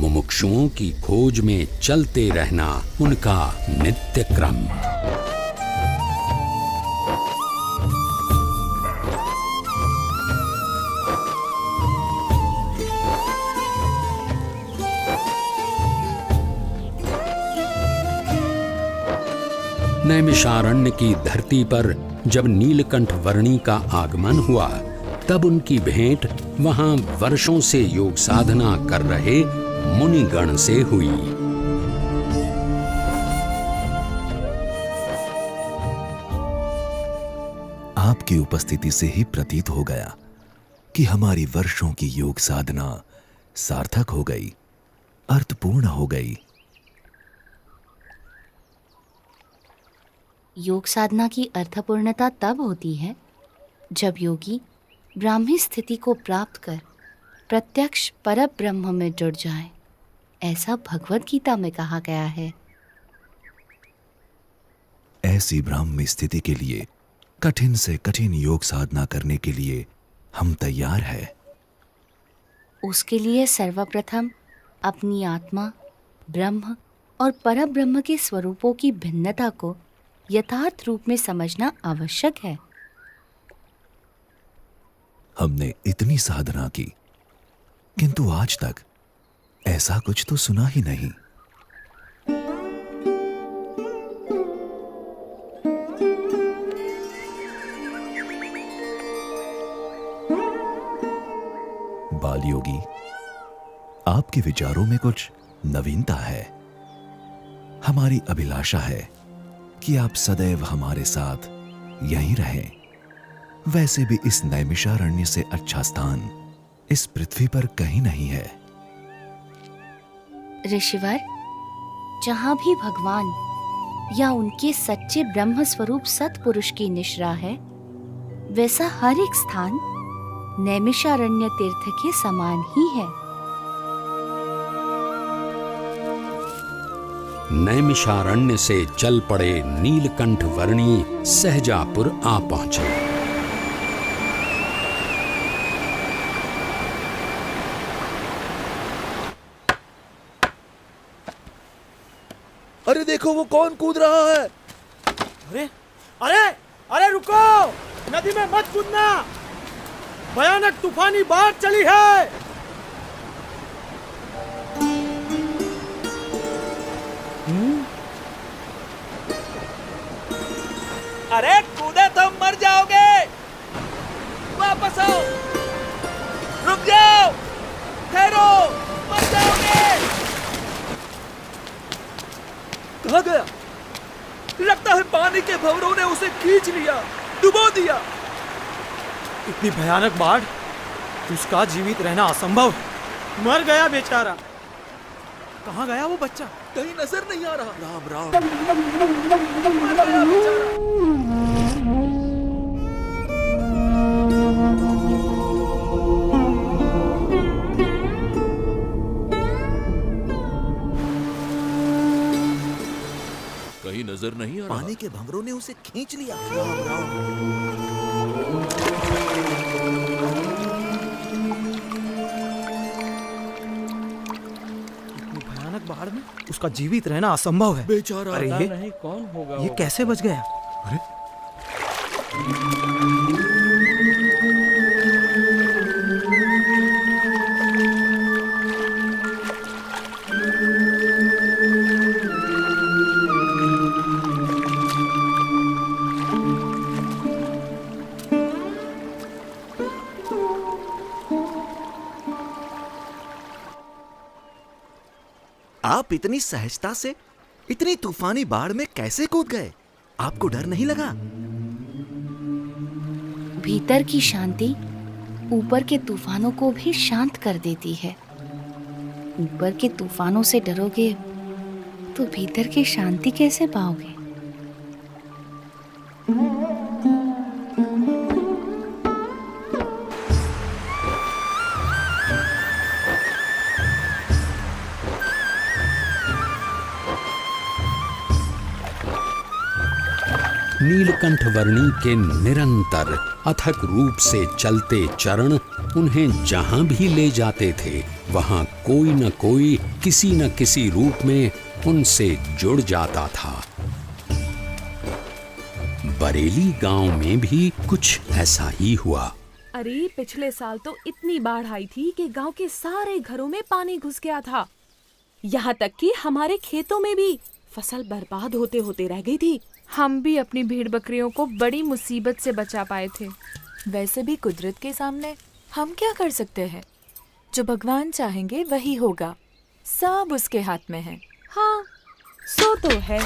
मुमुक्षुओं की खोज में चलते रहना उनका नित्य क्रम। नैमिषारण्य की धरती पर जब नीलकंठ वर्णी का आगमन हुआ, तब उनकी भेंट वहां वर्षों से योग साधना कर रहे मुनिगण से हुई। आपकी उपस्थिति से ही प्रतीत हो गया कि हमारी वर्षों की योग साधना सार्थक हो गई, अर्थपूर्ण हो गई। योग साधना की अर्थपूर्णता तब होती है जब योगी ब्राह्मी स्थिति को प्राप्त कर प्रत्यक्ष परब्रह्म में जुड़ जाए। ऐसा भगवद गीता में कहा गया है। ऐसी ब्राह्मी स्थिति के लिए कठिन से कठिन योग साधना करने के लिए हम तैयार हैं। उसके लिए सर्वप्रथम अपनी आत्मा, ब्रह्म और परब्रह्म के स्वरूपों की भिन्नता को यथार्थ रूप में समझना आवश्यक है। हमने इतनी साधना की, किंतु आज तक ऐसा कुछ तो सुना ही नहीं। बाल योगी, आपके विचारों में कुछ नवीनता है। हमारी अभिलाषा है कि आप सदैव हमारे साथ यहीं रहें। वैसे भी इस नैमिषारण्य से अच्छा स्थान इस पृथ्वी पर कहीं नहीं है। ऋषिवर, जहां भी भगवान या उनके सच्चे ब्रह्म स्वरूप सत्पुरुष की निश्रा है, वैसा हर एक स्थान नैमिषारण्य तीर्थ के समान ही है। नैमिषारण्य से चल पड़े नीलकंठ वर्णी सहजापुर आ पहुंचे। अरे देखो, वो कौन कूद रहा है? अरे अरे अरे रुको, नदी में मत कूदना, भयानक तूफानी बाढ़ चली है। अरे कूदे तो मर जाओगे, वापस आओ, रुक जाओ, ठहरो, मर जाओगे। कहाँ गया? लगता है पानी के भंवरों ने उसे खींच लिया, डुबो दिया। इतनी भयानक बाढ़, उसका जीवित रहना असंभव है। मर गया बेचारा। कहाँ गया वो बच्चा? कहीं नजर नहीं आ रहा। राम राम। मर गया बेचारा। कहीं नजर नहीं आ रहा। पानी के भंवरों ने उसे खींच लिया। राम राम। भयानक बाढ़ में उसका जीवित रहना असंभव है। बेचारा। अरे ये नहीं कौन होगा? ये कैसे बच गया? अरे आप इतनी सहजता से इतनी तूफानी बाढ़ में कैसे कूद गए? आपको डर नहीं लगा? भीतर की शांति ऊपर के तूफानों को भी शांत कर देती है। ऊपर के तूफानों से डरोगे तो भीतर की शांति कैसे पाओगे? नीलकंठ वर्णी के निरंतर अथक रूप से चलते चरण उन्हें जहां भी ले जाते थे, वहां कोई न कोई किसी न किसी रूप में उनसे जुड़ जाता था। बरेली गांव में भी कुछ ऐसा ही हुआ। अरे पिछले साल तो इतनी बाढ़ आई थी कि गांव के सारे घरों में पानी घुस गया था। यहाँ तक कि हमारे खेतों में भी फसल बर्बाद होते होते रह गई थी। हम भी अपनी भेड़ बकरियों को बड़ी मुसीबत से बचा पाए थे। वैसे भी कुदरत के सामने हम क्या कर सकते हैं? जो भगवान चाहेंगे वही होगा, सब उसके हाथ में है। हाँ, सो तो है।